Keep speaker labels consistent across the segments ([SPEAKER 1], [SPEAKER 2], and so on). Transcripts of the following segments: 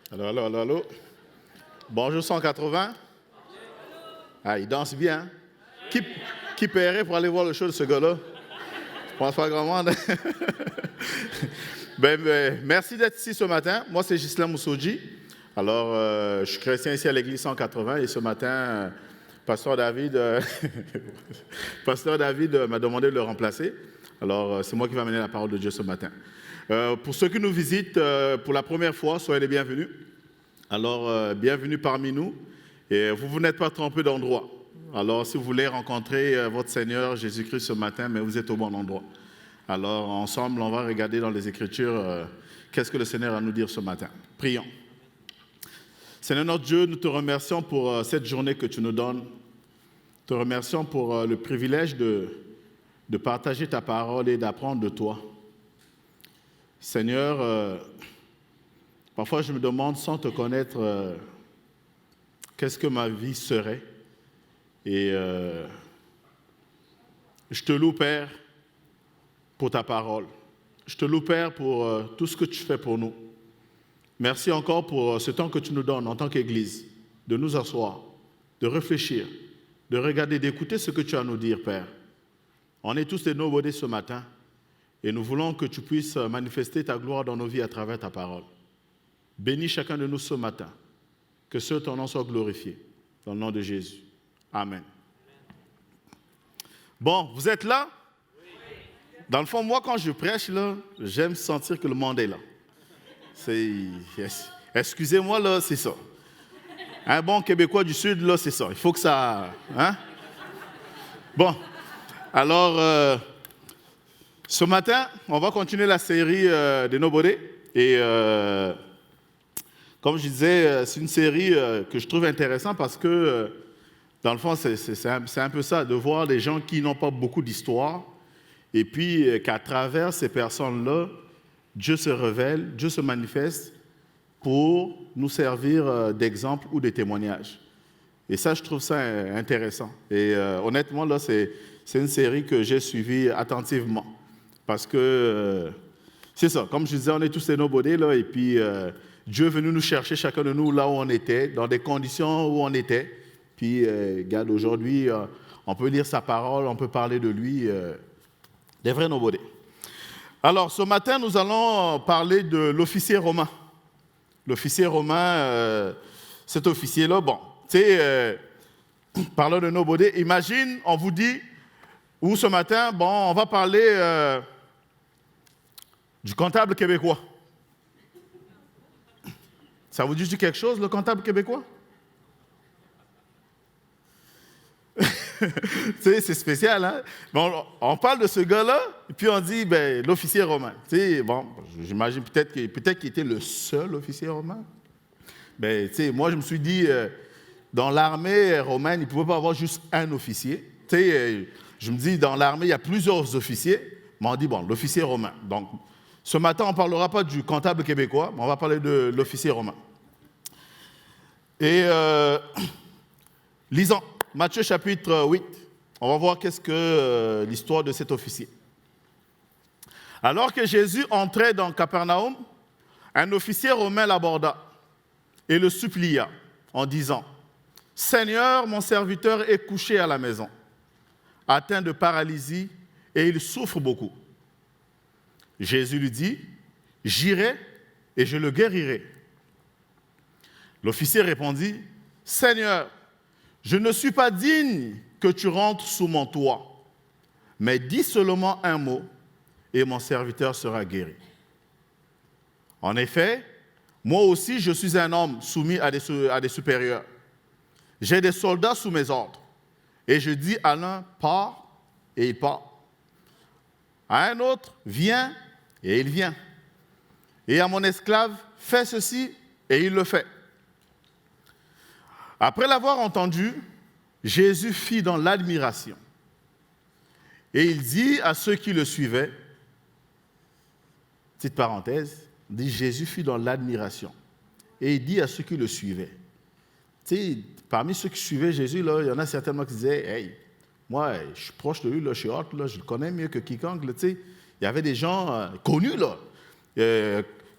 [SPEAKER 1] Allô. Bonjour 180. Ah, il danse bien. Qui paierait pour aller voir le show de ce gars-là? Je pense pas grand monde. Merci d'être ici ce matin. Moi, c'est Ghislain Moussoudji. Alors, je suis chrétien ici à l'église 180 et ce matin, Pasteur David m'a demandé de le remplacer. Alors, c'est moi qui vais amener la parole de Dieu ce matin. Pour ceux qui nous visitent pour la première fois, soyez les bienvenus. Alors, bienvenue parmi nous. Et vous n'êtes pas trompé d'endroit. Alors, si vous voulez rencontrer votre Seigneur Jésus-Christ ce matin, mais vous êtes au bon endroit. Alors, ensemble, on va regarder dans les Écritures qu'est-ce que le Seigneur a à nous dire ce matin. Prions. Seigneur notre Dieu, nous te remercions pour cette journée que tu nous donnes. Nous te remercions pour le privilège de partager ta parole et d'apprendre de toi. Seigneur, parfois je me demande sans te connaître qu'est-ce que ma vie serait. Et je te loue, Père, pour ta parole. Je te loue, Père, pour tout ce que tu fais pour nous. Merci encore pour ce temps que tu nous donnes en tant qu'Église, de nous asseoir, de réfléchir, de regarder, d'écouter ce que tu as à nous dire, Père. On est tous des nobody ce matin et nous voulons que tu puisses manifester ta gloire dans nos vies à travers ta parole. Bénis chacun de nous ce matin. Que seul ton nom soit glorifié. Dans le nom de Jésus. Amen. Bon, vous êtes là? Dans le fond, moi, quand je prêche, là, j'aime sentir que le monde est là. Excusez-moi, là, c'est ça. Un bon Québécois du Sud, là, c'est ça. Il faut que ça... Hein? Bon, alors, ce matin, on va continuer la série de Nobody. Et comme je disais, c'est une série que je trouve intéressante parce que, dans le fond, c'est un peu ça, de voir des gens qui n'ont pas beaucoup d'histoire et puis qu'à travers ces personnes-là, Dieu se révèle, Dieu se manifeste pour nous servir d'exemple ou de témoignage. Et ça, je trouve ça intéressant. Et honnêtement, là, c'est une série que j'ai suivie attentivement. Parce que, c'est ça, comme je disais, on est tous des nobody, là, et puis Dieu est venu nous chercher, chacun de nous, là où on était, dans des conditions où on était. Puis, regarde, aujourd'hui, on peut lire sa parole, on peut parler de lui, des vrais nobody. Alors, ce matin, nous allons parler de l'officier romain. L'officier romain, cet officier-là, bon, tu sais, parlant de nobody, imagine, on vous dit, ou ce matin, bon, on va parler du comptable québécois. Ça vous dit quelque chose, le comptable québécois? C'est spécial, hein? Bon, on parle de ce gars-là, et puis on dit, ben, l'officier romain. Bon, j'imagine peut-être qu'il était le seul officier romain. Ben, moi, je me suis dit, dans l'armée romaine, il ne pouvait pas avoir juste un officier. Je me dis, dans l'armée, il y a plusieurs officiers. Mais on dit, bon, l'officier romain. Donc, ce matin, on ne parlera pas du comptable québécois, mais on va parler de l'officier romain. Et lisons. Matthieu chapitre 8, on va voir qu'est-ce que l'histoire de cet officier. Alors que Jésus entrait dans Capernaum, un officier romain l'aborda et le supplia en disant « Seigneur, mon serviteur est couché à la maison, atteint de paralysie et il souffre beaucoup. » Jésus lui dit « J'irai et je le guérirai. » L'officier répondit « Seigneur, je ne suis pas digne que tu rentres sous mon toit, mais dis seulement un mot et mon serviteur sera guéri. En effet, moi aussi je suis un homme soumis à des supérieurs. J'ai des soldats sous mes ordres et je dis à l'un pars et il part. À un autre viens et il vient. Et à mon esclave fais ceci et il le fait. Après l'avoir entendu, Jésus fit dans l'admiration. Et il dit à ceux qui le suivaient, petite parenthèse, dit Jésus fut dans l'admiration. Et il dit à ceux qui le suivaient. Tu sais, parmi ceux qui suivaient Jésus, là, il y en a certainement qui disaient, hey, Moi, je suis proche de lui, là, je suis hot, là, je le connais mieux que quiconque. Là, il y avait des gens connus. Là.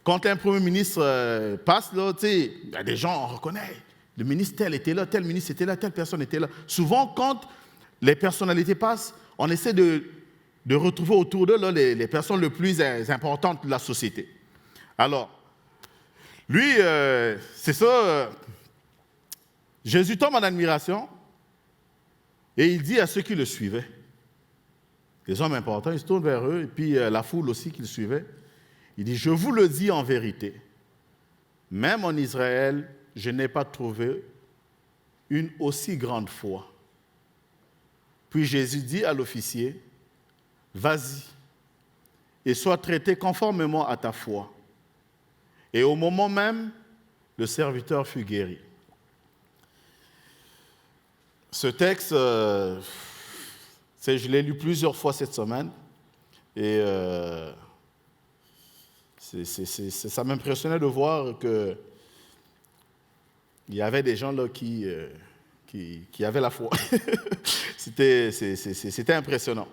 [SPEAKER 1] Quand un premier ministre passe, là, il y a des gens, on reconnaît. Le ministre tel était là, tel ministre était là, telle personne était là. Souvent, quand les personnalités passent, on essaie de retrouver autour d'eux là, les personnes les plus importantes de la société. Alors, lui, c'est ça. Jésus tombe en admiration et il dit à ceux qui le suivaient, les hommes importants, il se tourne vers eux et puis la foule aussi qui le suivait. Il dit, je vous le dis en vérité, même en Israël, je n'ai pas trouvé une aussi grande foi. Puis Jésus dit à l'officier, vas-y et sois traité conformément à ta foi. Et au moment même, le serviteur fut guéri. Ce texte, je l'ai lu plusieurs fois cette semaine et ça m'impressionnait de voir qu'il y avait des gens là qui avaient la foi. C'était impressionnant.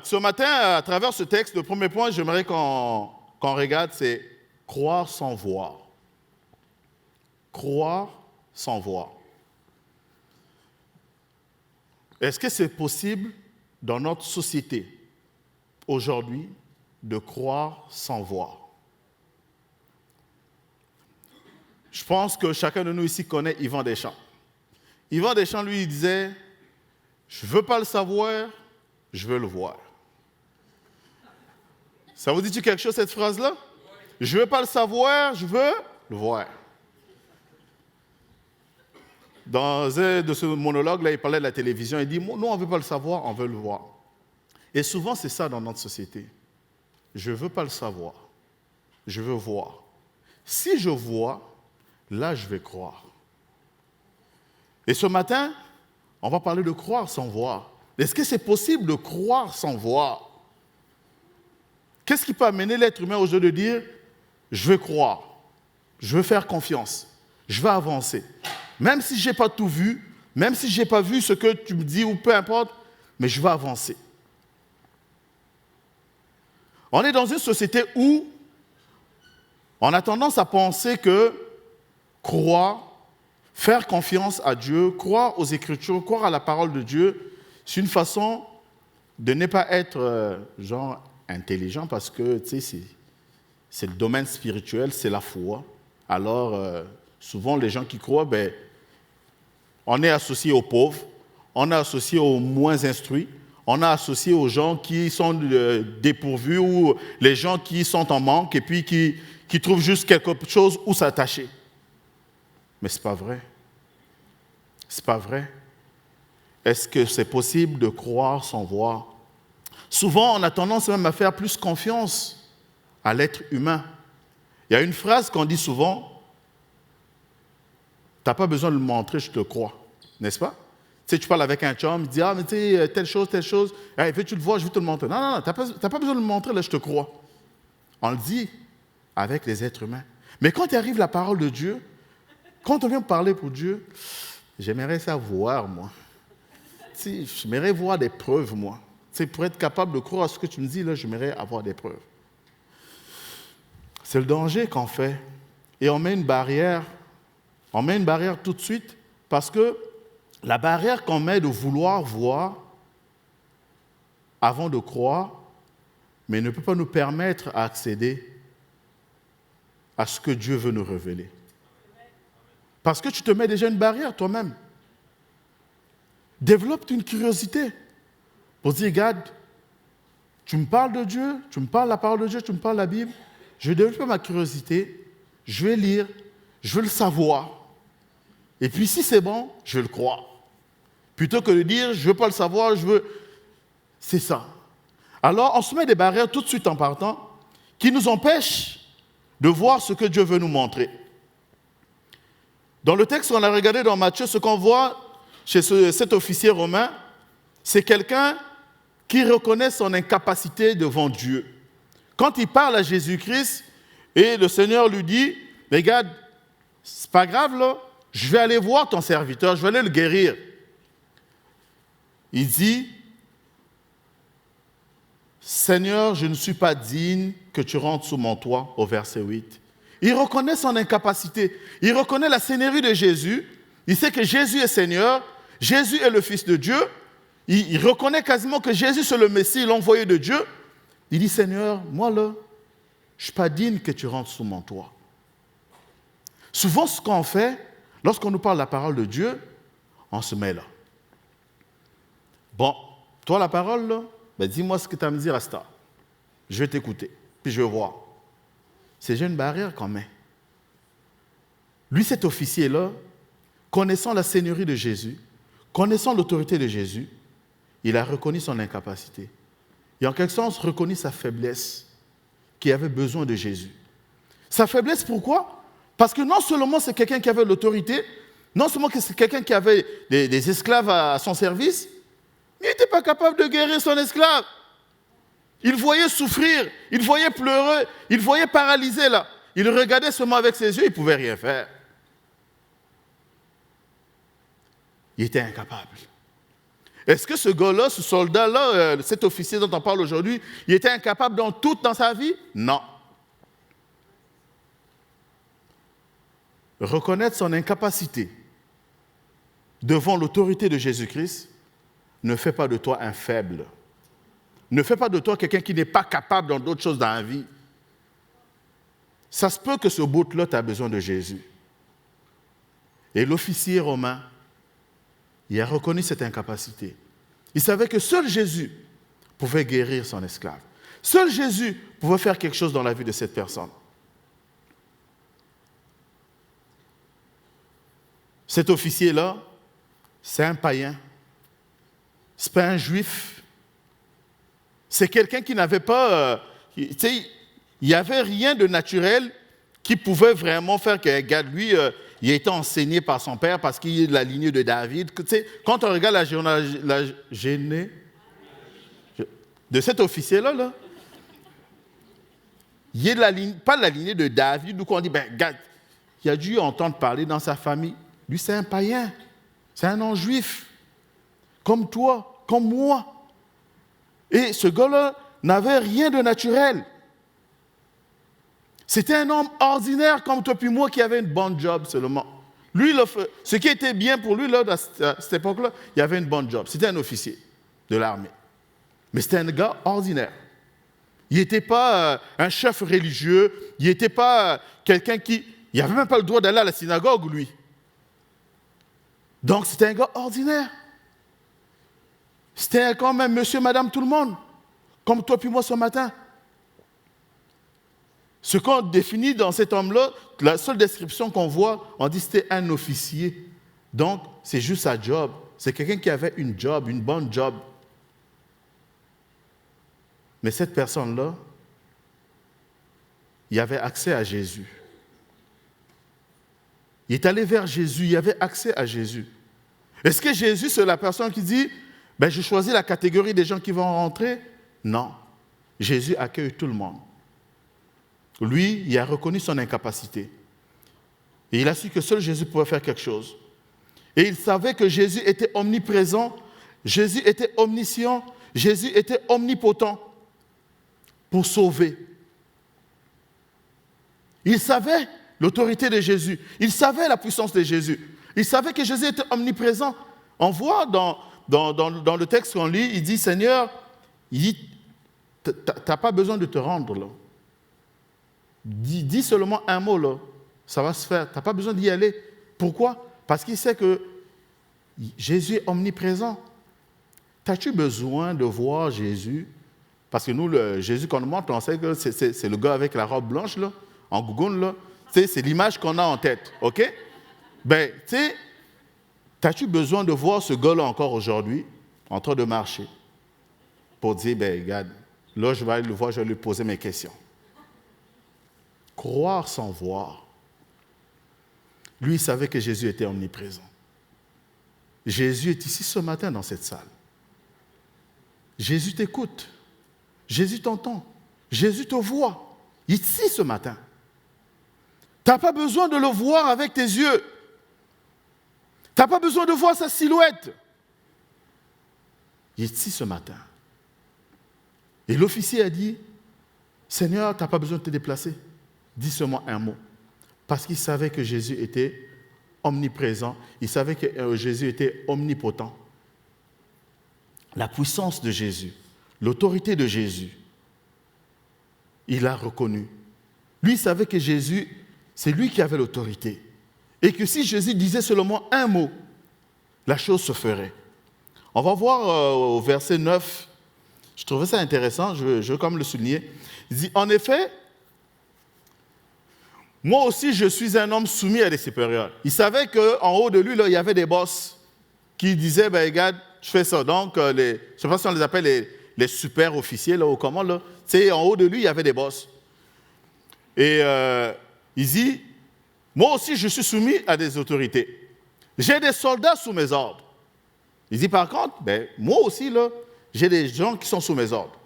[SPEAKER 1] Ce matin, à travers ce texte, le premier point, j'aimerais qu'on regarde, c'est croire sans voir. Croire sans voir. Est-ce que c'est possible dans notre société aujourd'hui de croire sans voir? Je pense que chacun de nous ici connaît Yvan Deschamps. Yvan Deschamps, lui, il disait « Je ne veux pas le savoir, je veux le voir ». Ça vous dit-tu quelque chose, cette phrase-là? Je ne veux pas le savoir, je veux le voir. Dans un de ce monologue-là, il parlait de la télévision. Il dit, nous, on ne veut pas le savoir, on veut le voir. Et souvent, c'est ça dans notre société. Je ne veux pas le savoir, je veux voir. Si je vois, là, je vais croire. Et ce matin, on va parler de croire sans voir. Est-ce que c'est possible de croire sans voir? Qu'est-ce qui peut amener l'être humain aujourd'hui de dire, je veux croire, je veux faire confiance, je veux avancer. Même si je n'ai pas tout vu, même si je n'ai pas vu ce que tu me dis ou peu importe, mais je veux avancer. On est dans une société où on a tendance à penser que croire, faire confiance à Dieu, croire aux Écritures, croire à la parole de Dieu, c'est une façon de ne pas être intelligent parce que c'est le domaine spirituel, c'est la foi. Alors, souvent, les gens qui croient, on est associé aux pauvres, on est associé aux moins instruits, on est associé aux gens qui sont dépourvus ou les gens qui sont en manque et puis qui trouvent juste quelque chose où s'attacher. Mais ce n'est pas vrai. Ce n'est pas vrai. Est-ce que c'est possible de croire sans voir? Souvent, on a tendance même à faire plus confiance à l'être humain. Il y a une phrase qu'on dit souvent, tu n'as pas besoin de le montrer, je te crois. N'est-ce pas? Tu sais, tu parles avec un chum, il dit, mais tu sais, telle chose, hey, veux-tu le voir, je vais te le montrer. Non, tu n'as pas besoin de le montrer, là, je te crois. On le dit avec les êtres humains. Mais quand il arrive la parole de Dieu, quand on vient parler pour Dieu, j'aimerais savoir, moi. Tu sais, j'aimerais voir des preuves, moi. Tu sais, pour être capable de croire à ce que tu me dis, là, j'aimerais avoir des preuves. C'est le danger qu'on fait. Et on met une barrière. On met une barrière tout de suite parce que la barrière qu'on met de vouloir voir avant de croire, mais ne peut pas nous permettre d'accéder à ce que Dieu veut nous révéler. Parce que tu te mets déjà une barrière toi-même. Développe une curiosité pour dire, regarde, tu me parles de Dieu, tu me parles de la parole de Dieu, tu me parles de la Bible, je vais développer ma curiosité, je vais lire, je veux le savoir. Et puis si c'est bon, je vais le croire. Plutôt que de dire, je ne veux pas le savoir, je veux... C'est ça. Alors, on se met des barrières tout de suite en partant qui nous empêchent de voir ce que Dieu veut nous montrer. Dans le texte qu'on a regardé dans Matthieu, ce qu'on voit chez cet officier romain, c'est quelqu'un qui reconnaît son incapacité devant Dieu. Quand il parle à Jésus-Christ et le Seigneur lui dit, regarde, c'est pas grave là, je vais aller voir ton serviteur, je vais aller le guérir. Il dit, Seigneur, je ne suis pas digne que tu rentres sous mon toit, au verset 8. Il reconnaît son incapacité. Il reconnaît la seigneurie de Jésus. Il sait que Jésus est Seigneur. Jésus est le Fils de Dieu. Il reconnaît quasiment que Jésus c'est le Messie, l'envoyé de Dieu. Il dit, Seigneur, moi là, je ne suis pas digne que tu rentres sous mon toit. Souvent, ce qu'on fait, lorsqu'on nous parle de la parole de Dieu, on se met là. Bon, toi la parole là, ben dis-moi ce que tu as à me dire à ce temps. Je vais t'écouter, puis je vais voir. C'est déjà une barrière qu'on met. Lui, cet officier-là, connaissant la seigneurie de Jésus, connaissant l'autorité de Jésus, il a reconnu son incapacité. Et en quelque sens, reconnu sa faiblesse, qui avait besoin de Jésus. Sa faiblesse, pourquoi? Parce que non seulement c'est quelqu'un qui avait l'autorité, non seulement c'est quelqu'un qui avait des esclaves à son service, il n'était pas capable de guérir son esclave. Il voyait souffrir, il voyait pleurer, il voyait paralysé là. Il regardait seulement avec ses yeux, il ne pouvait rien faire. Il était incapable. Est-ce que ce gars-là, ce soldat-là, cet officier dont on parle aujourd'hui, il était incapable dans sa vie? Non. Reconnaître son incapacité devant l'autorité de Jésus-Christ ne fait pas de toi un faible. Ne fait pas de toi quelqu'un qui n'est pas capable dans d'autres choses dans la vie. Ça se peut que ce bout-là, tu as besoin de Jésus. Et l'officier romain, il a reconnu cette incapacité. Il savait que seul Jésus pouvait guérir son esclave. Seul Jésus pouvait faire quelque chose dans la vie de cette personne. Cet officier-là, c'est un païen. Ce n'est pas un juif. C'est quelqu'un qui n'avait pas... il n'y avait rien de naturel qui pouvait vraiment faire que, regarde, lui, il a été enseigné par son père parce qu'il est de la lignée de David. Quand on regarde la généalogie de cet officier-là, là, il est de la ligne, pas de la lignée de David, d'où on dit, ben, regarde, il a dû entendre parler dans sa famille. Lui, c'est un païen, c'est un non-juif, comme toi, comme moi. Et ce gars-là n'avait rien de naturel. C'était un homme ordinaire comme toi puis moi qui avait une bonne job seulement. Lui, ce qui était bien pour lui, là, à cette époque-là, il avait une bonne job. C'était un officier de l'armée. Mais c'était un gars ordinaire. Il n'était pas un chef religieux, il n'était pas quelqu'un qui... Il n'avait même pas le droit d'aller à la synagogue, lui. Donc, c'était un gars ordinaire. C'était quand même monsieur, madame, tout le monde. Comme toi puis moi ce matin. Ce qu'on définit dans cet homme-là, la seule description qu'on voit, on dit que c'était un officier. Donc, c'est juste sa job. C'est quelqu'un qui avait une job, une bonne job. Mais cette personne-là, il avait accès à Jésus. Il est allé vers Jésus, il avait accès à Jésus. Est-ce que Jésus, c'est la personne qui dit, ben, je choisis la catégorie des gens qui vont rentrer? Non. Jésus accueille tout le monde. Lui, il a reconnu son incapacité. Et il a su que seul Jésus pouvait faire quelque chose. Et il savait que Jésus était omniprésent, Jésus était omniscient, Jésus était omnipotent pour sauver. Il savait l'autorité de Jésus. Il savait la puissance de Jésus. Il savait que Jésus était omniprésent. On voit dans le texte qu'on lit, il dit, Seigneur, tu n'as pas besoin de te rendre là. Dis seulement un mot là, ça va se faire. Tu n'as pas besoin d'y aller. Pourquoi? Parce qu'il sait que Jésus est omniprésent. As-tu besoin de voir Jésus? Parce que nous, le Jésus qu'on nous montre, on sait que c'est le gars avec la robe blanche là, en gougoune là. C'est l'image qu'on a en tête, ok? Ben, tu sais, as-tu besoin de voir ce gars-là encore aujourd'hui, en train de marcher, pour dire, ben, regarde, là, je vais aller le voir, je vais lui poser mes questions. Croire sans voir. Lui, il savait que Jésus était omniprésent. Jésus est ici ce matin dans cette salle. Jésus t'écoute. Jésus t'entend. Jésus te voit. Ici ce matin. Tu n'as pas besoin de le voir avec tes yeux. Tu n'as pas besoin de voir sa silhouette. il est ici ce matin. Et l'officier a dit, Seigneur, tu n'as pas besoin de te déplacer. Dis seulement un mot. Parce qu'il savait que Jésus était omniprésent. Il savait que Jésus était omnipotent. La puissance de Jésus, l'autorité de Jésus, il l'a reconnu. Lui, il savait que Jésus, c'est lui qui avait l'autorité. Et que si Jésus disait seulement un mot, la chose se ferait. On va voir au verset 9, je trouvais ça intéressant, je veux quand même le souligner. Il dit, en effet, moi aussi je suis un homme soumis à des supérieurs. Il savait qu'en haut de lui, là, il y avait des boss qui disaient, ben regarde, je fais ça. Donc, je ne sais pas si on les appelle les super officiers, là, ou comment, là. Tu sais, en haut de lui, il y avait des boss. Et il dit, moi aussi je suis soumis à des autorités. J'ai des soldats sous mes ordres. Il dit par contre, ben, moi aussi, là, j'ai des gens qui sont sous mes ordres.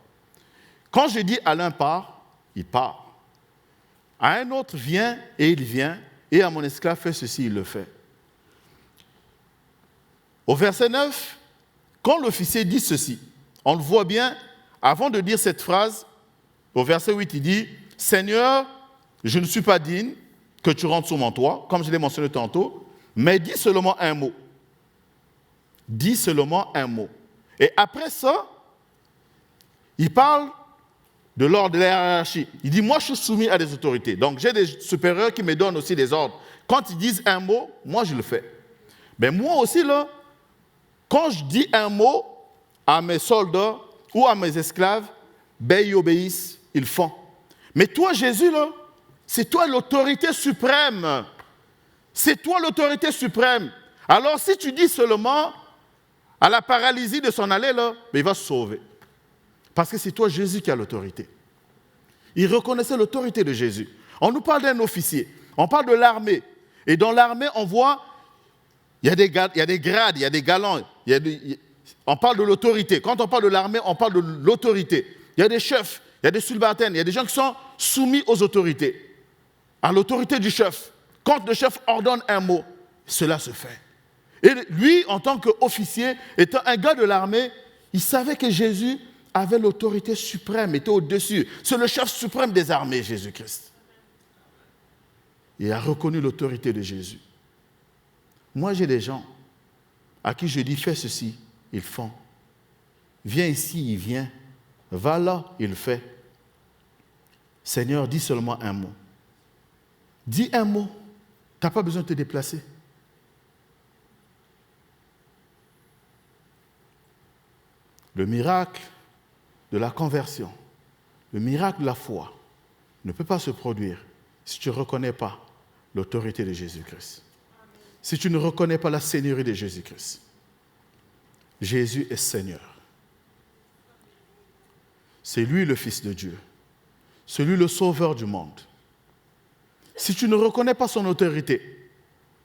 [SPEAKER 1] Quand je dis à l'un part, il part. À un autre vient et il vient, et à mon esclave fais ceci, il le fait. Au verset 9, quand l'officier dit ceci, on le voit bien, avant de dire cette phrase, au verset 8, il dit, Seigneur, je ne suis pas digne que tu rentres sous mon toit, comme je l'ai mentionné tantôt, mais dis seulement un mot. Dis seulement un mot. Et après ça, il parle de l'ordre de la hiérarchie. Il dit, moi je suis soumis à des autorités. Donc j'ai des supérieurs qui me donnent aussi des ordres. Quand ils disent un mot, moi je le fais. Mais moi aussi, là, quand je dis un mot à mes soldats ou à mes esclaves, ben ils obéissent, ils le font. Mais toi, Jésus, là, c'est toi l'autorité suprême. C'est toi l'autorité suprême. Alors si tu dis seulement à la paralysie de s'en aller, là, mais il va se sauver. Parce que c'est toi, Jésus, qui a l'autorité. Il reconnaissait l'autorité de Jésus. On nous parle d'un officier. On parle de l'armée. Et dans l'armée, on voit, il y a des grades, il y a des galons. On parle de l'autorité. Quand on parle de l'armée, on parle de l'autorité. Il y a des chefs, il y a des subalternes, il y a des gens qui sont soumis aux autorités. À l'autorité du chef. Quand le chef ordonne un mot, cela se fait. Et lui, en tant qu'officier, étant un gars de l'armée, il savait que Jésus avait l'autorité suprême, était au-dessus. C'est le chef suprême des armées, Jésus-Christ. Il a reconnu l'autorité de Jésus. Moi, j'ai des gens à qui je dis, fais ceci, ils font. Viens ici, il vient. Va là, il le fait. Seigneur, dis seulement un mot. Dis un mot. Tu n'as pas besoin de te déplacer. Le miracle de la conversion, le miracle de la foi ne peut pas se produire si tu ne reconnais pas l'autorité de Jésus-Christ. Si tu ne reconnais pas la seigneurie de Jésus-Christ. Jésus est Seigneur. C'est lui le Fils de Dieu. C'est lui le Sauveur du monde. Si tu ne reconnais pas son autorité,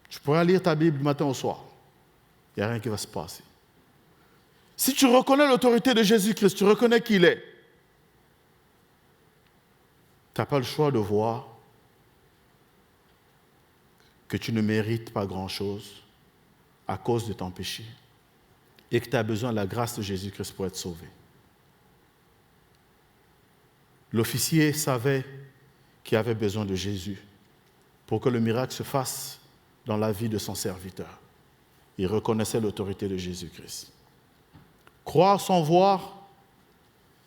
[SPEAKER 1] tu pourras lire ta Bible du matin au soir. Il n'y a rien qui va se passer. Si tu reconnais l'autorité de Jésus-Christ, tu reconnais qui il est, tu n'as pas le choix de voir que tu ne mérites pas grand-chose à cause de ton péché et que tu as besoin de la grâce de Jésus-Christ pour être sauvé. L'officier savait qu'il avait besoin de Jésus pour que le miracle se fasse dans la vie de son serviteur. Il reconnaissait l'autorité de Jésus-Christ. Croire sans voir,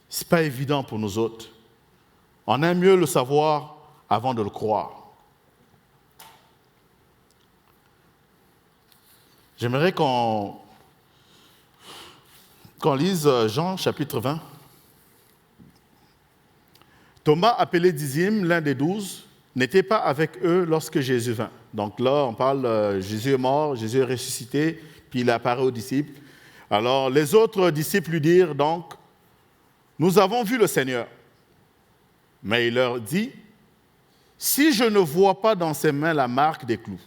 [SPEAKER 1] ce n'est pas évident pour nous autres. On aime mieux le savoir avant de le croire. J'aimerais qu'on lise Jean chapitre 20. Thomas, appelé dixième, l'un des 12, n'était pas avec eux lorsque Jésus vint. Donc là, on parle, Jésus est mort, Jésus est ressuscité, puis il apparaît aux disciples. Alors les autres disciples lui dirent donc, « Nous avons vu le Seigneur. » Mais il leur dit, « Si je ne vois pas dans ses mains la marque des clous,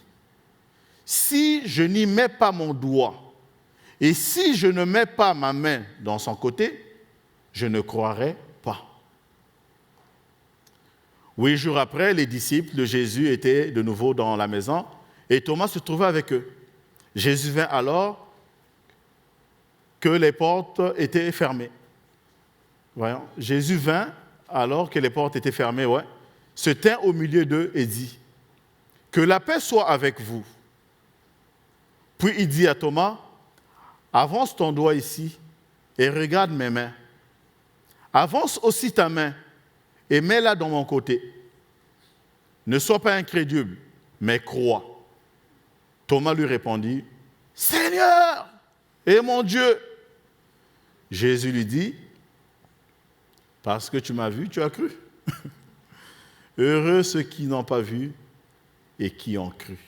[SPEAKER 1] si je n'y mets pas mon doigt, et si je ne mets pas ma main dans son côté, je ne croirai pas. » 8 jours après, les disciples de Jésus étaient de nouveau dans la maison et Thomas se trouvait avec eux. Jésus vint alors que les portes étaient fermées. Voyons, Jésus vint alors que les portes étaient fermées, ouais, se tint au milieu d'eux et dit, « Que la paix soit avec vous. » Puis il dit à Thomas, « Avance ton doigt ici et regarde mes mains. Avance aussi ta main et mets-la dans mon côté. Ne sois pas incrédule, mais crois. » Thomas lui répondit, « Seigneur et mon Dieu !» Jésus lui dit, « Parce que tu m'as vu, tu as cru. Heureux ceux qui n'ont pas vu et qui ont cru. »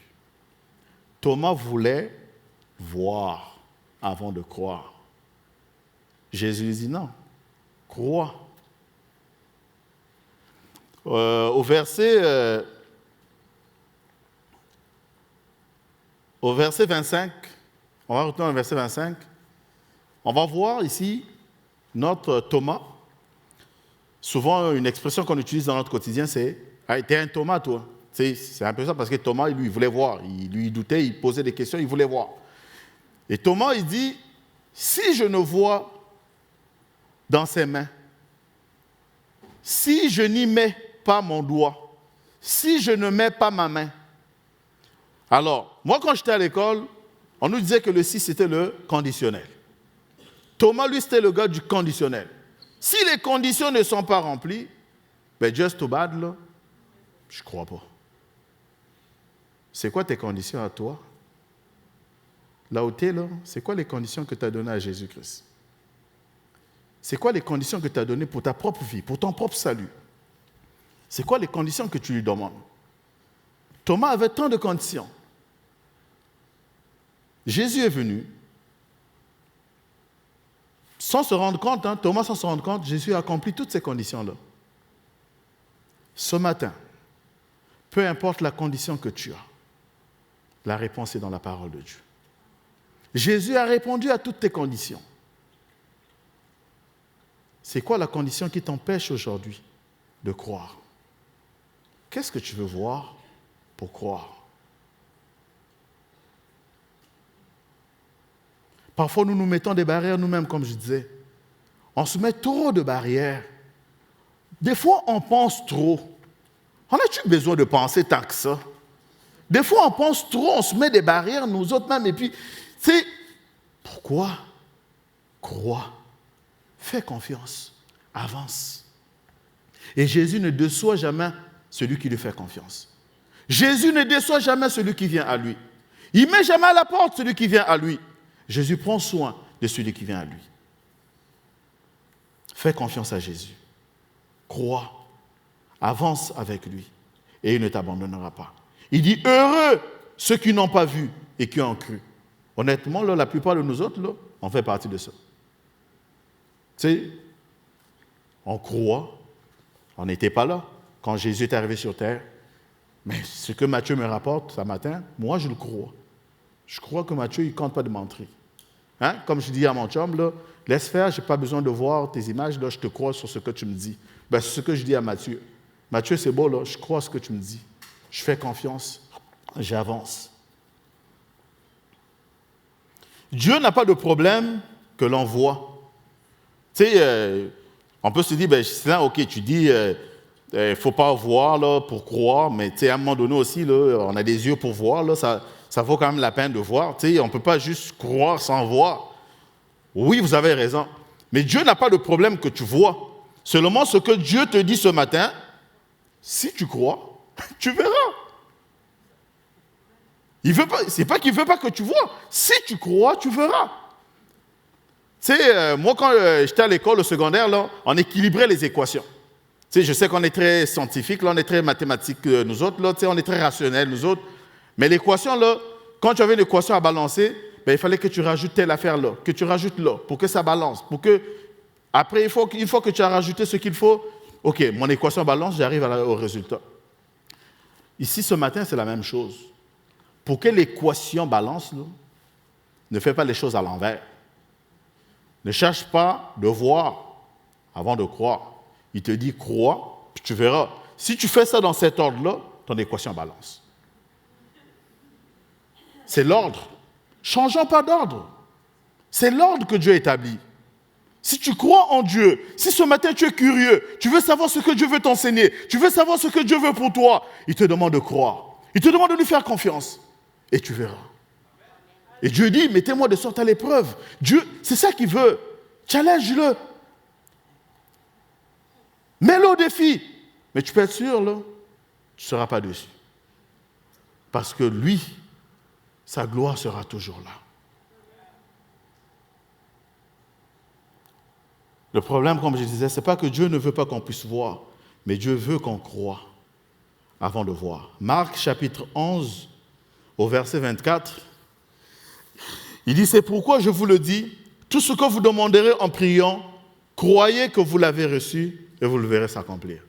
[SPEAKER 1] Thomas voulait voir avant de croire. Jésus lui dit, « Non, crois. » Au verset 25, on va retourner au verset 25, on va voir ici notre Thomas. Souvent, une expression qu'on utilise dans notre quotidien, c'est « T'es un Thomas, toi ». C'est un peu ça, parce que Thomas, lui, il voulait voir. Il doutait, il posait des questions, il voulait voir. Et Thomas, il dit, si je ne vois dans ses mains, si je n'y mets pas mon doigt, si je ne mets pas ma main. Alors, moi, quand j'étais à l'école, on nous disait que le si, c'était le conditionnel. Thomas, lui, c'était le gars du conditionnel. Si les conditions ne sont pas remplies, ben just too bad, là, je ne crois pas. C'est quoi tes conditions à toi? Là où tu es, là, c'est quoi les conditions que tu as données à Jésus-Christ? C'est quoi les conditions que tu as données pour ta propre vie, pour ton propre salut? C'est quoi les conditions que tu lui demandes? Thomas avait tant de conditions. Jésus est venu. Sans se rendre compte, Thomas sans se rendre compte, Jésus a accompli toutes ces conditions-là. Ce matin, peu importe la condition que tu as, la réponse est dans la parole de Dieu. Jésus a répondu à toutes tes conditions. C'est quoi la condition qui t'empêche aujourd'hui de croire? Qu'est-ce que tu veux voir pour croire? Parfois, nous nous mettons des barrières nous-mêmes, comme je disais. On se met trop de barrières. Des fois, on pense trop. On a-tu besoin de penser tant que ça? Des fois, on pense trop, on se met des barrières nous autres mêmes. Et puis, tu sais, pourquoi? Crois. Fais confiance. Avance. Et Jésus ne déçoit jamais celui qui lui fait confiance. Jésus ne déçoit jamais celui qui vient à lui. Il ne met jamais à la porte celui qui vient à lui. Jésus prend soin de celui qui vient à lui. Fais confiance à Jésus. Crois. Avance avec lui. Et il ne t'abandonnera pas. Il dit, heureux ceux qui n'ont pas vu et qui ont cru. Honnêtement, là, la plupart de nous autres, là, on fait partie de ça. Tu sais, on croit, on n'était pas là quand Jésus est arrivé sur terre. Mais ce que Matthieu me rapporte ce matin, moi, je le crois. Je crois que Matthieu, il ne compte pas de mentir. Comme je dis à mon chum, là, laisse faire, je n'ai pas besoin de voir tes images, là, je te crois sur ce que tu me dis. Ben, c'est ce que je dis à Matthieu. Matthieu, c'est beau, là, je crois ce que tu me dis. Je fais confiance, j'avance. Dieu n'a pas de problème que l'on voit. Tu sais, on peut se dire, ben, là, ok, tu dis, il ne faut pas voir là, pour croire, mais à un moment donné aussi, là, on a des yeux pour voir, là, ça vaut quand même la peine de voir. Tu sais, on ne peut pas juste croire sans voir. Oui, vous avez raison. Mais Dieu n'a pas de problème que tu vois. Seulement ce que Dieu te dit ce matin, si tu crois, tu verras. Ce n'est pas qu'il ne veut pas que tu vois. Si tu crois, tu verras. Tu sais, moi, quand j'étais à l'école au secondaire, là, on équilibrait les équations. Tu sais, je sais qu'on est très scientifique, là, on est très mathématique, nous autres, là, tu sais, on est très rationnel, nous autres. Mais l'équation, là, quand tu avais une équation à balancer, ben, il fallait que tu rajoutes telle affaire là, que tu rajoutes là, pour que ça balance. Pour que, après, une fois que tu as rajouté ce qu'il faut, OK, mon équation balance, j'arrive au résultat. Ici, ce matin, c'est la même chose. Pour que l'équation balance, là, ne fais pas les choses à l'envers. Ne cherche pas de voir avant de croire. Il te dit, crois, puis tu verras. Si tu fais ça dans cet ordre-là, ton équation balance. C'est l'ordre. Changeons pas d'ordre. C'est l'ordre que Dieu établit. Si tu crois en Dieu, si ce matin tu es curieux, tu veux savoir ce que Dieu veut t'enseigner, tu veux savoir ce que Dieu veut pour toi, il te demande de croire. Il te demande de lui faire confiance. Et tu verras. Et Dieu dit, mettez-moi de sorte à l'épreuve. Dieu, c'est ça qu'il veut. Challenge-le. Mets-le au défi. Mais tu peux être sûr, là, tu ne seras pas dessus. Parce que lui, sa gloire sera toujours là. Le problème, comme je disais, ce n'est pas que Dieu ne veut pas qu'on puisse voir, mais Dieu veut qu'on croie avant de voir. Marc chapitre 11, au verset 24, il dit, c'est pourquoi je vous le dis, tout ce que vous demanderez en priant, croyez que vous l'avez reçu et vous le verrez s'accomplir.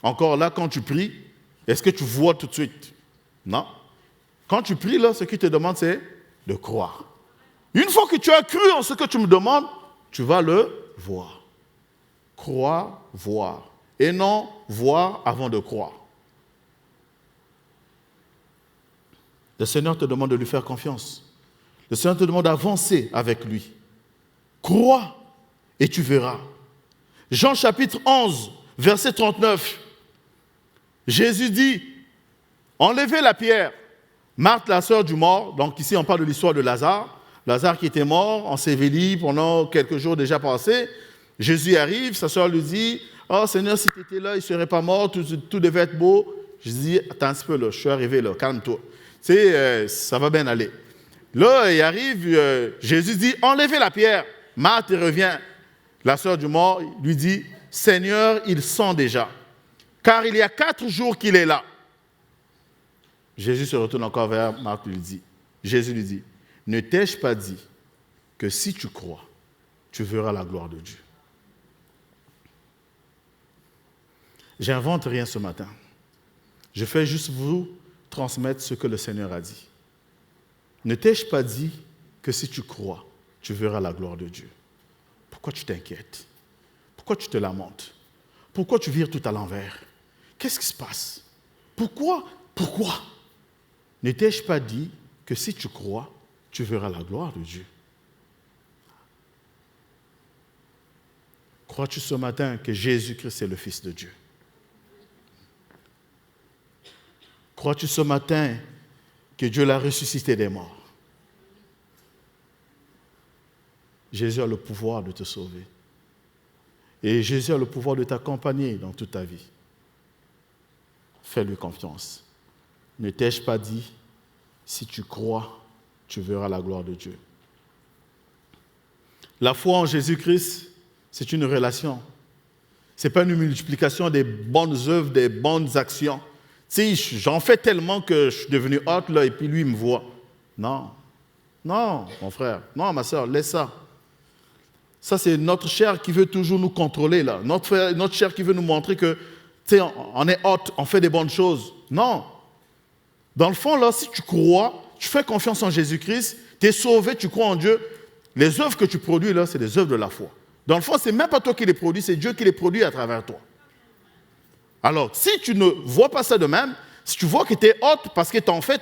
[SPEAKER 1] Encore là, quand tu pries, est-ce que tu vois tout de suite? Non. Quand tu pries, là, ce qu'il te demande, c'est de croire. Une fois que tu as cru en ce que tu me demandes, tu vas le voir. Croire, voir. Et non voir avant de croire. Le Seigneur te demande de lui faire confiance. Le Seigneur te demande d'avancer avec lui. Crois et tu verras. Jean chapitre 11, verset 39. Jésus dit, enlevez la pierre. Marthe, la sœur du mort, donc ici on parle de l'histoire de Lazare. Lazare qui était mort, enseveli pendant quelques jours déjà passés. Jésus arrive, sa sœur lui dit, oh Seigneur, si tu étais là, il ne serait pas mort, tout devait être beau. Je dis, attends un petit peu là, je suis arrivé là, calme-toi. Tu sais, ça va bien aller. Là, il arrive, Jésus dit, enlevez la pierre. Marthe revient. La sœur du mort lui dit, Seigneur, il sent déjà, car il y a 4 jours qu'il est là. Jésus se retourne encore vers Marthe, Jésus lui dit, ne t'ai-je pas dit que si tu crois, tu verras la gloire de Dieu? J'invente rien ce matin. Je fais juste vous transmettre ce que le Seigneur a dit. Ne t'ai-je pas dit que si tu crois, tu verras la gloire de Dieu? Pourquoi tu t'inquiètes? Pourquoi tu te lamentes? Pourquoi tu vires tout à l'envers? Qu'est-ce qui se passe? Pourquoi? Ne t'ai-je pas dit que si tu crois, tu verras la gloire de Dieu? Crois-tu ce matin que Jésus-Christ est le Fils de Dieu? Crois-tu ce matin que Dieu l'a ressuscité des morts? Jésus a le pouvoir de te sauver. Et Jésus a le pouvoir de t'accompagner dans toute ta vie. Fais-lui confiance. Ne t'ai-je pas dit, si tu crois, tu verras la gloire de Dieu. La foi en Jésus-Christ, c'est une relation. Ce n'est pas une multiplication des bonnes œuvres, des bonnes actions. Tu sais, j'en fais tellement que je suis devenu hâte, là, et puis lui, il me voit. Non, mon frère, non, ma soeur, laisse ça. Ça, c'est notre chair qui veut toujours nous contrôler, là. Notre chair qui veut nous montrer que, tu sais, on est hâte, on fait des bonnes choses. Non. Dans le fond, là, si tu crois, tu fais confiance en Jésus-Christ, tu es sauvé, tu crois en Dieu, les œuvres que tu produis, là, c'est des œuvres de la foi. Dans le fond, ce n'est même pas toi qui les produis, c'est Dieu qui les produit à travers toi. Alors, si tu ne vois pas ça de même, si tu vois que tu es hâte parce que t'en fais,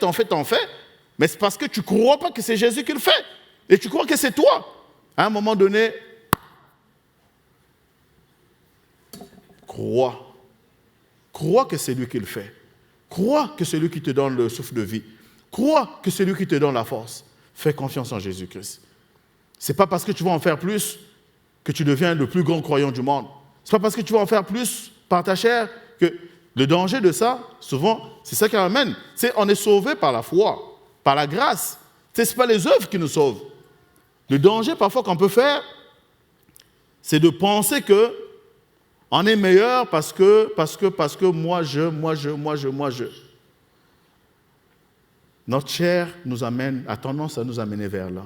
[SPEAKER 1] mais c'est parce que tu ne crois pas que c'est Jésus qui le fait. Et tu crois que c'est toi. À un moment donné, crois. Crois que c'est lui qui le fait. Crois que c'est lui qui te donne le souffle de vie. Crois que c'est lui qui te donne la force. Fais confiance en Jésus-Christ. Ce n'est pas parce que tu vas en faire plus que tu deviens le plus grand croyant du monde. Ce n'est pas parce que tu vas en faire plus par ta chair que le danger de ça, souvent, c'est ça qui amène. On est sauvé par la foi, par la grâce. Ce n'est pas les œuvres qui nous sauvent. Le danger parfois qu'on peut faire, c'est de penser qu'on est meilleur parce que moi je. Notre chair a tendance à nous amener vers là.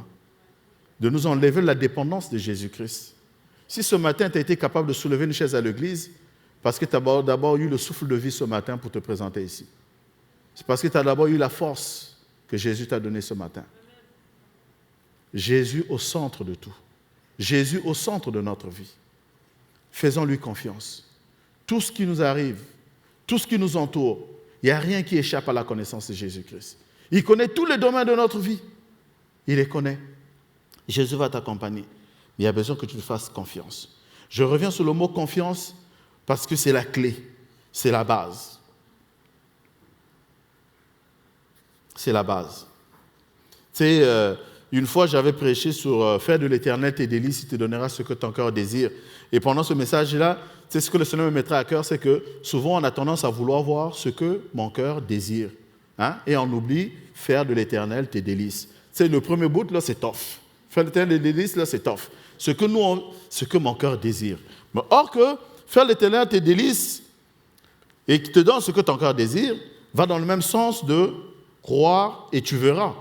[SPEAKER 1] De nous enlever la dépendance de Jésus-Christ. Si ce matin, tu as été capable de soulever une chaise à l'église, parce que tu as d'abord eu le souffle de vie ce matin pour te présenter ici. C'est parce que tu as d'abord eu la force que Jésus t'a donnée ce matin. Jésus au centre de tout. Jésus au centre de notre vie. Faisons-lui confiance. Tout ce qui nous arrive, tout ce qui nous entoure, il n'y a rien qui échappe à la connaissance de Jésus-Christ. Il connaît tous les domaines de notre vie. Il les connaît. Jésus va t'accompagner. Mais il y a besoin que tu te fasses confiance. Je reviens sur le mot confiance parce que c'est la clé, c'est la base. C'est la base. Tu sais, une fois, j'avais prêché sur faire de l'Éternel tes délices, il te donnera ce que ton cœur désire. Et pendant ce message-là, tu sais, ce que le Seigneur me mettra à cœur, c'est que souvent, on a tendance à vouloir voir ce que mon cœur désire. Hein? Et on oublie faire de l'Éternel tes délices. Tu sais, le premier bout, là, c'est tough. Faire de l'Éternel tes délices, là, c'est tough. Ce que mon cœur désire. Mais or que faire de l'Éternel tes délices et qui te donne ce que ton cœur désire, va dans le même sens de croire et tu verras.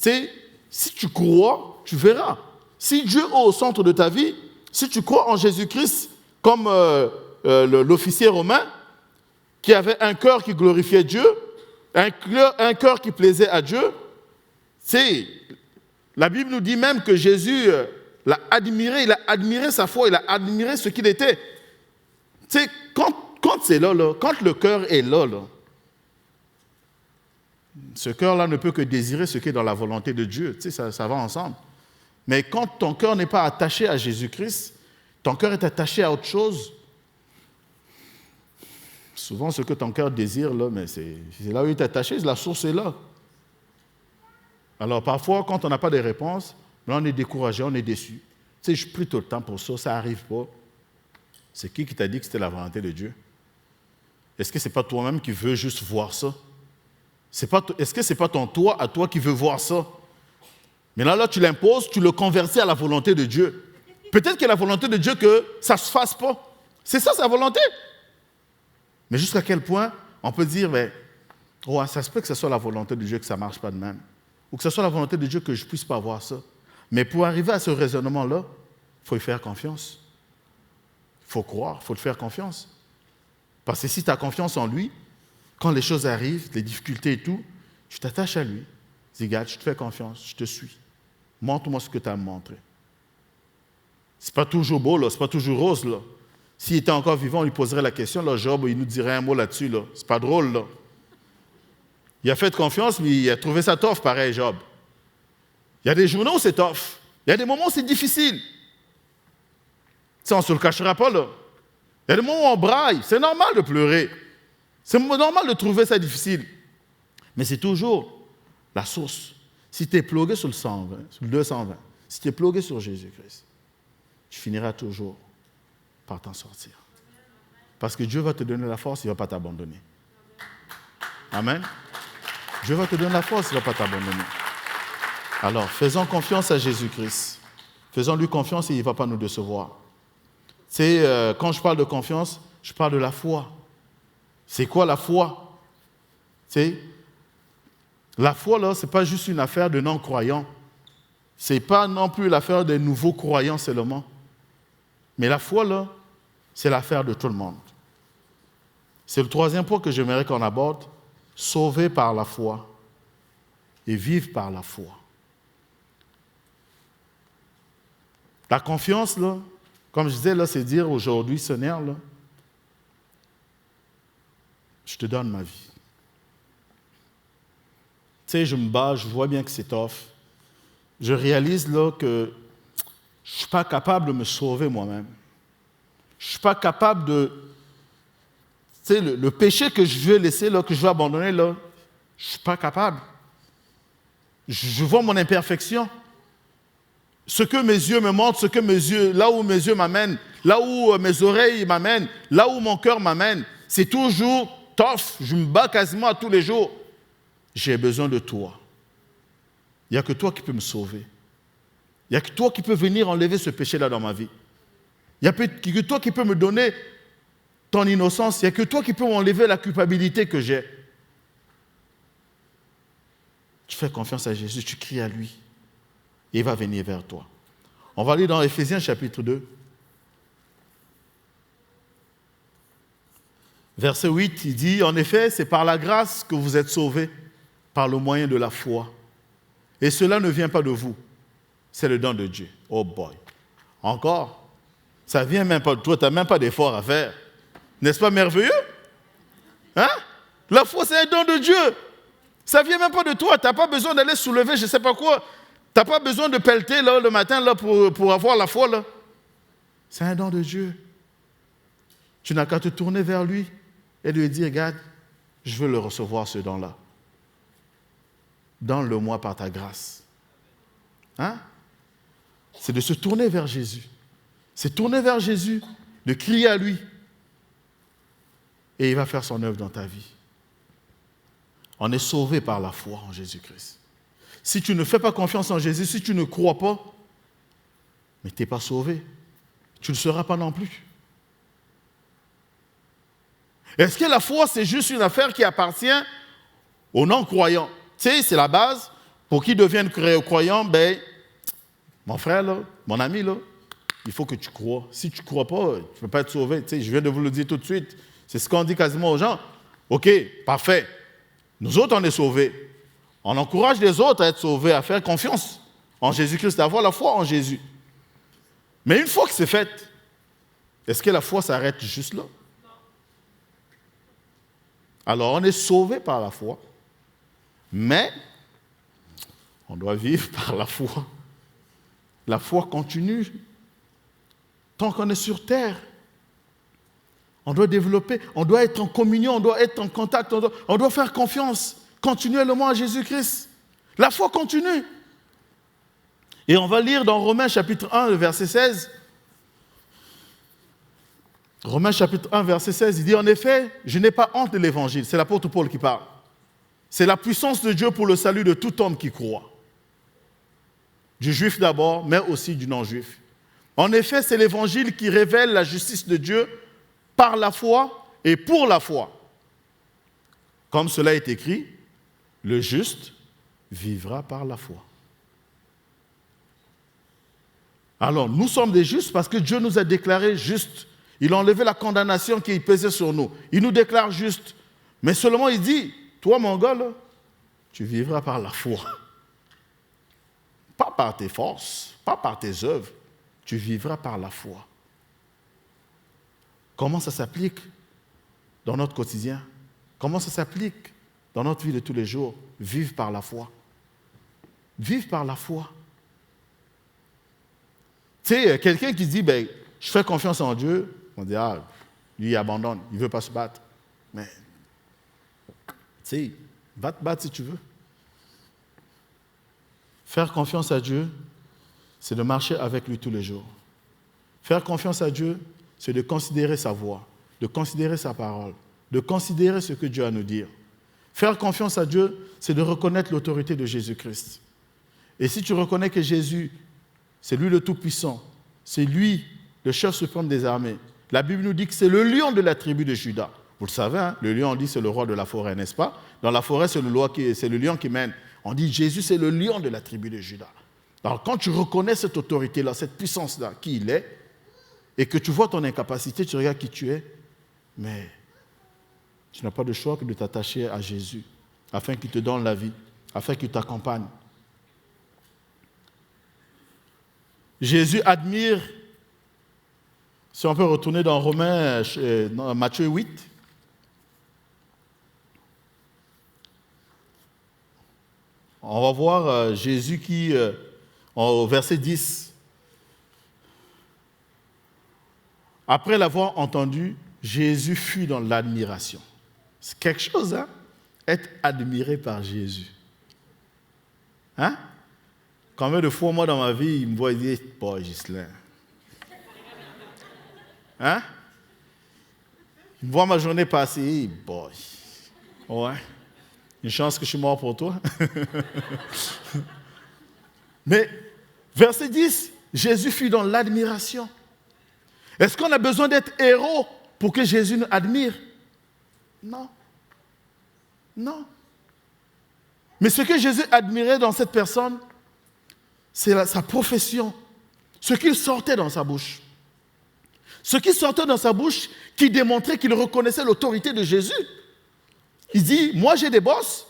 [SPEAKER 1] Tu sais, si tu crois, tu verras. Si Dieu est au centre de ta vie, si tu crois en Jésus-Christ comme l'officier romain qui avait un cœur qui glorifiait Dieu, un cœur qui plaisait à Dieu, c'est, la Bible nous dit même que Jésus l'a admiré, il a admiré sa foi, il a admiré ce qu'il était. Tu sais, quand c'est là, quand le cœur est là, ce cœur-là ne peut que désirer ce qui est dans la volonté de Dieu. Tu sais, ça va ensemble. Mais quand ton cœur n'est pas attaché à Jésus-Christ, ton cœur est attaché à autre chose. Souvent, ce que ton cœur désire, là, mais c'est là où il est attaché, la source est là. Alors, parfois, quand on n'a pas de réponse, là, on est découragé, on est déçu. Tu sais, je prie tout le temps pour ça, ça n'arrive pas. C'est qui t'a dit que c'était la volonté de Dieu? Est-ce que ce n'est pas toi-même qui veux juste voir ça? Est-ce que ce n'est pas ton toi à toi qui veut voir ça? Mais là, tu l'imposes, tu le convertis à la volonté de Dieu. Peut-être que la volonté de Dieu que ça ne se fasse pas. C'est ça sa volonté. Mais jusqu'à quel point on peut dire, ça se peut que ce soit la volonté de Dieu que ça ne marche pas de même. Ou que ce soit la volonté de Dieu que je ne puisse pas voir ça. Mais pour arriver à ce raisonnement-là, il faut y faire confiance. Il faut croire, il faut te faire confiance. Parce que si tu as confiance en lui, quand les choses arrivent, les difficultés et tout, tu t'attaches à lui. Dis, regarde, je te fais confiance, je te suis. Montre-moi ce que tu as à me montrer. C'est pas toujours beau, là, c'est pas toujours rose, là. S'il était encore vivant, on lui poserait la question, là, Job, il nous dirait un mot là-dessus, là. C'est pas drôle, là. Il a fait confiance, mais il a trouvé ça tough, pareil, Job. Il y a des journées où c'est tough. Il y a des moments où c'est difficile. Ça, on ne se le cachera pas, là. Il y a des moments où on braille. C'est normal de pleurer. C'est normal de trouver ça difficile. Mais c'est toujours la source. Si tu es plugué sur le 120, sur le 220, si tu es plugué sur Jésus-Christ, tu finiras toujours par t'en sortir. Parce que Dieu va te donner la force, il ne va pas t'abandonner. Amen. Dieu va te donner la force, il ne va pas t'abandonner. Alors, faisons confiance à Jésus-Christ. Faisons-lui confiance et il ne va pas nous décevoir. C'est, quand je parle de confiance, je parle de la foi. C'est quoi la foi? La foi, là, ce n'est pas juste une affaire de non-croyants. Ce n'est pas non plus l'affaire des nouveaux croyants seulement. Mais la foi, là, c'est l'affaire de tout le monde. C'est le troisième point que j'aimerais qu'on aborde. Sauver par la foi et vivre par la foi. La confiance, là, comme je disais, là, c'est dire aujourd'hui, Seigneur, là, je te donne ma vie. Tu sais, je me bats, je vois bien que c'est tough. Je réalise là que je ne suis pas capable de me sauver moi-même. Je ne suis pas capable de... Tu sais, le péché que je veux laisser, là, que je veux abandonner, là, je ne suis pas capable. Je vois mon imperfection. Ce que mes yeux me montrent, là où mes yeux m'amènent, là où mes oreilles m'amènent, là où mon cœur m'amène, c'est toujours tough. Je me bats quasiment à tous les jours. J'ai besoin de toi. Il n'y a que toi qui peux me sauver. Il n'y a que toi qui peux venir enlever ce péché-là dans ma vie. Il n'y a que toi qui peux me donner ton innocence. Il n'y a que toi qui peux m'enlever la culpabilité que j'ai. Tu fais confiance à Jésus, tu cries à lui. Et il va venir vers toi. On va aller dans Éphésiens chapitre 2. Verset 8, il dit, en effet, c'est par la grâce que vous êtes sauvés, par le moyen de la foi. Et cela ne vient pas de vous, c'est le don de Dieu. Oh boy. Encore, ça ne vient même pas de toi, tu n'as même pas d'effort à faire. N'est-ce pas merveilleux? Hein? La foi, c'est un don de Dieu. Ça ne vient même pas de toi, tu n'as pas besoin d'aller soulever je ne sais pas quoi. Tu n'as pas besoin de pelleter là, le matin là, pour avoir la foi. Là. C'est un don de Dieu. Tu n'as qu'à te tourner vers lui et lui dire, regarde, je veux le recevoir, ce don-là. Donne-le-moi par ta grâce. Hein? C'est de se tourner vers Jésus. C'est tourner vers Jésus, de crier à lui. Et il va faire son œuvre dans ta vie. On est sauvé par la foi en Jésus-Christ. Si tu ne fais pas confiance en Jésus, si tu ne crois pas, mais tu n'es pas sauvé. Tu ne le seras pas non plus. Est-ce que la foi, c'est juste une affaire qui appartient aux non-croyants? Tu sais, c'est la base. Pour qu'ils deviennent croyants, ben, mon frère, là, mon ami, là, il faut que tu crois. Si tu ne crois pas, tu ne peux pas être sauvé. Tu sais, je viens de vous le dire tout de suite. C'est ce qu'on dit quasiment aux gens. OK, parfait. Nous autres, on est sauvés. On encourage les autres à être sauvés, à faire confiance en Jésus-Christ, à avoir la foi en Jésus. Mais une fois que c'est fait, est-ce que la foi s'arrête juste là? Alors, on est sauvé par la foi, mais on doit vivre par la foi. La foi continue. Tant qu'on est sur terre, on doit développer, on doit être en communion, on doit être en contact, on doit faire confiance continuellement à Jésus-Christ. La foi continue. Et on va lire dans Romains chapitre 1, verset 16. Romains chapitre 1, verset 16, il dit, en effet, je n'ai pas honte de l'évangile. C'est l'apôtre Paul qui parle. C'est la puissance de Dieu pour le salut de tout homme qui croit. Du juif d'abord, mais aussi du non-juif. En effet, c'est l'évangile qui révèle la justice de Dieu par la foi et pour la foi. Comme cela est écrit, le juste vivra par la foi. Alors, nous sommes des justes parce que Dieu nous a déclarés justes. Il a enlevé la condamnation qui pesait sur nous. Il nous déclare justes. Mais seulement il dit, toi mon gars, là, tu vivras par la foi. Pas par tes forces, pas par tes œuvres. Tu vivras par la foi. Comment ça s'applique dans notre quotidien? Comment ça s'applique dans notre vie de tous les jours? Vivre par la foi. Vivre par la foi. Tu sais, quelqu'un qui dit, ben, je fais confiance en Dieu, on dit, ah, lui, il abandonne, il ne veut pas se battre. Mais, tu sais, va te battre si tu veux. Faire confiance à Dieu, c'est de marcher avec lui tous les jours. Faire confiance à Dieu, c'est de considérer sa voix, de considérer sa parole, de considérer ce que Dieu a à nous dire. Faire confiance à Dieu, c'est de reconnaître l'autorité de Jésus-Christ. Et si tu reconnais que Jésus, c'est lui le Tout-Puissant, c'est lui le chef suprême des armées, la Bible nous dit que c'est le lion de la tribu de Juda. Vous le savez, hein? Le lion, on dit c'est le roi de la forêt, n'est-ce pas? Dans la forêt, c'est le lion qui mène. On dit Jésus, c'est le lion de la tribu de Juda. Alors quand tu reconnais cette autorité-là, cette puissance-là, qui il est, et que tu vois ton incapacité, tu regardes qui tu es, mais tu n'as pas de choix que de t'attacher à Jésus, afin qu'il te donne la vie, afin qu'il t'accompagne. Jésus admire, si on peut retourner dans dans Matthieu 8, on va voir Jésus qui, au verset 10, après l'avoir entendu, Jésus fut dans l'admiration. C'est quelque chose, hein? Être admiré par Jésus. Hein? Combien de fois, moi, dans ma vie, il me voit et dit, « Boy, Ghislain. » Hein? Il me voit ma journée passer, « Boy. » Ouais. Une chance que je suis mort pour toi. Mais, verset 10, Jésus fut dans l'admiration. Est-ce qu'on a besoin d'être héros pour que Jésus nous admire? Non. Non. Mais ce que Jésus admirait dans cette personne, c'est sa profession, ce qu'il sortait dans sa bouche. Ce qui sortait dans sa bouche qui démontrait qu'il reconnaissait l'autorité de Jésus. Il dit, moi j'ai des boss,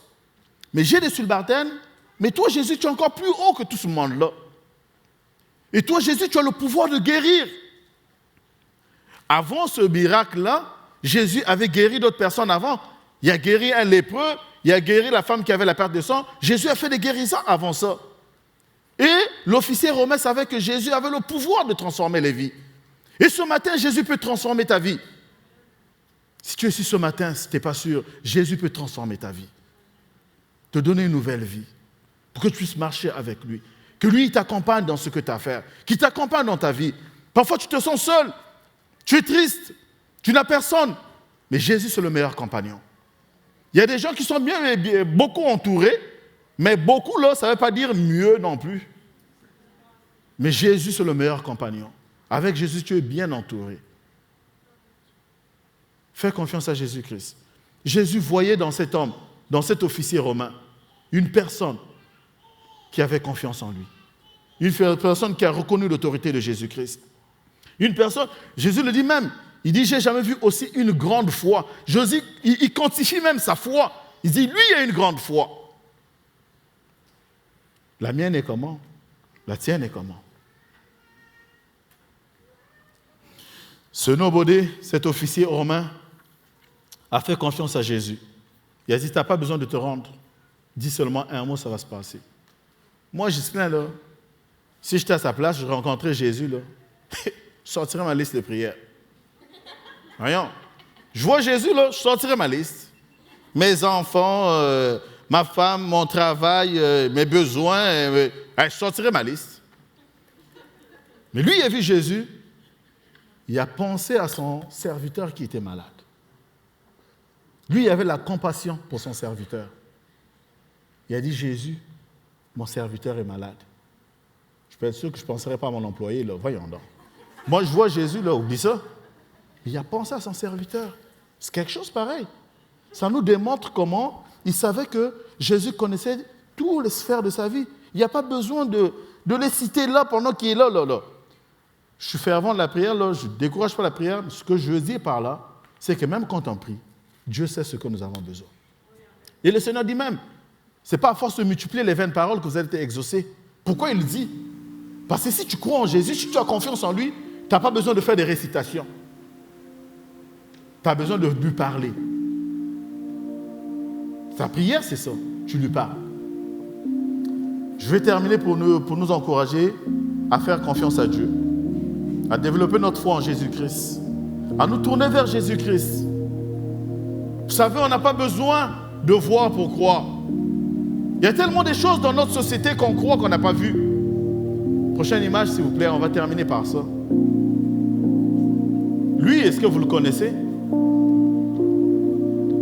[SPEAKER 1] mais j'ai des subalternes, mais toi Jésus, tu es encore plus haut que tout ce monde-là. Et toi Jésus, tu as le pouvoir de guérir. Avant ce miracle-là, Jésus avait guéri d'autres personnes avant. Il a guéri un lépreux, il a guéri la femme qui avait la perte de sang. Jésus a fait des guérisons avant ça. Et l'officier romain savait que Jésus avait le pouvoir de transformer les vies. Et ce matin, Jésus peut transformer ta vie. Si tu es ici ce matin, si tu n'es pas sûr, Jésus peut transformer ta vie. Te donner une nouvelle vie. Pour que tu puisses marcher avec lui. Que lui, il t'accompagne dans ce que tu as à faire. Qu'il t'accompagne dans ta vie. Parfois, tu te sens seul. Tu es triste. Tu n'as personne. Mais Jésus, c'est le meilleur compagnon. Il y a des gens qui sont bien, beaucoup entourés. Mais beaucoup, là, ça ne veut pas dire mieux non plus. Mais Jésus, c'est le meilleur compagnon. Avec Jésus, tu es bien entouré. Fais confiance à Jésus-Christ. Jésus voyait dans cet homme, dans cet officier romain, une personne qui avait confiance en lui. Une personne qui a reconnu l'autorité de Jésus-Christ. Une personne, Jésus le dit même, il dit, j'ai jamais vu aussi une grande foi. Jésus, il quantifie même sa foi. Il dit, lui, il a une grande foi. La mienne est comment? La tienne est comment? Ce nobody, cet officier romain, a fait confiance à Jésus. Il a dit, tu n'as pas besoin de te rendre. Dis seulement un mot, ça va se passer. Moi, Ghislain, là, si j'étais à sa place, je rencontrais Jésus, là, je sortirais ma liste de prières. Voyons. Je vois Jésus, là, je sortirais ma liste. Mes enfants, ma femme, mon travail, mes besoins, je sortirais ma liste. Mais lui, il a vu Jésus, il a pensé à son serviteur qui était malade. Lui, il avait la compassion pour son serviteur. Il a dit, Jésus, mon serviteur est malade. Je peux être sûr que je ne penserais pas à mon employé, là. Voyons donc. Moi, je vois Jésus, là, oublie ça. Il a pensé à son serviteur. C'est quelque chose pareil. Ça nous démontre comment il savait que Jésus connaissait toutes les sphères de sa vie. Il n'y a pas besoin de les citer là pendant qu'il est là. Je suis fervent de la prière, là, je ne décourage pas la prière. Ce que je veux dire par là, c'est que même quand on prie, Dieu sait ce que nous avons besoin. Et le Seigneur dit même, ce n'est pas à force de multiplier les vaines paroles que vous allez être exaucés. Pourquoi il le dit? Parce que si tu crois en Jésus, si tu as confiance en lui, tu n'as pas besoin de faire des récitations. Tu as besoin de lui parler. Ta prière, c'est ça. Tu lui parles. Je vais terminer pour nous encourager à faire confiance à Dieu, à développer notre foi en Jésus-Christ, à nous tourner vers Jésus-Christ. Vous savez, on n'a pas besoin de voir pour croire. Il y a tellement de choses dans notre société qu'on croit qu'on n'a pas vues. Prochaine image, s'il vous plaît, on va terminer par ça. Lui, est-ce que vous le connaissez?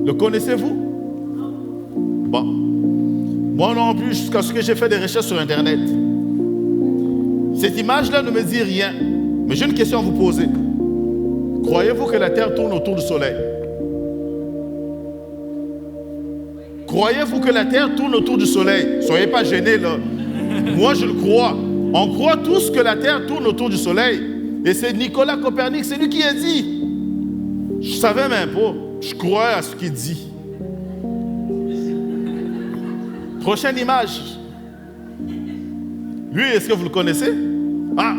[SPEAKER 1] Le connaissez-vous? Bon. Moi non plus, jusqu'à ce que j'ai fait des recherches sur Internet. Cette image-là ne me dit rien. Mais j'ai une question à vous poser. Croyez-vous que la Terre tourne autour du Soleil? Croyez-vous que la Terre tourne autour du Soleil? Soyez pas gênés, là. Moi, je le crois. On croit tous que la Terre tourne autour du Soleil. Et c'est Nicolas Copernic, c'est lui qui a dit. Je savais même pas. Je crois à ce qu'il dit. Prochaine image. Lui, est-ce que vous le connaissez? Ah!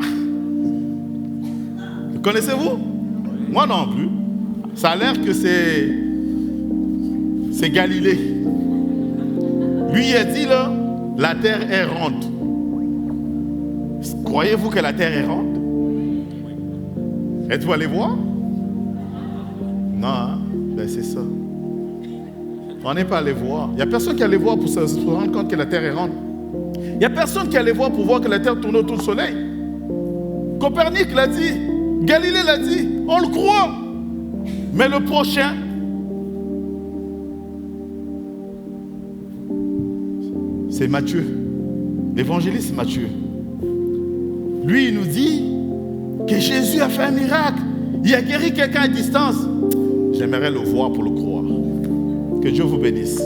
[SPEAKER 1] Le connaissez-vous? Moi non plus. Ça a l'air que c'est Galilée. Lui, il a dit là, la terre est ronde. Croyez-vous que la terre est ronde? Êtes-vous allé voir? Non, hein? Ben c'est ça. On n'est pas allé voir. Il n'y a personne qui allait voir pour se rendre compte que la terre est ronde. Il n'y a personne qui allait voir pour voir que la terre tourne autour du soleil. Copernic l'a dit. Galilée l'a dit. On le croit. Mais le prochain, c'est Matthieu. L'évangéliste Matthieu. Lui, il nous dit que Jésus a fait un miracle. Il a guéri quelqu'un à distance. J'aimerais le voir pour le croire. Que Dieu vous bénisse.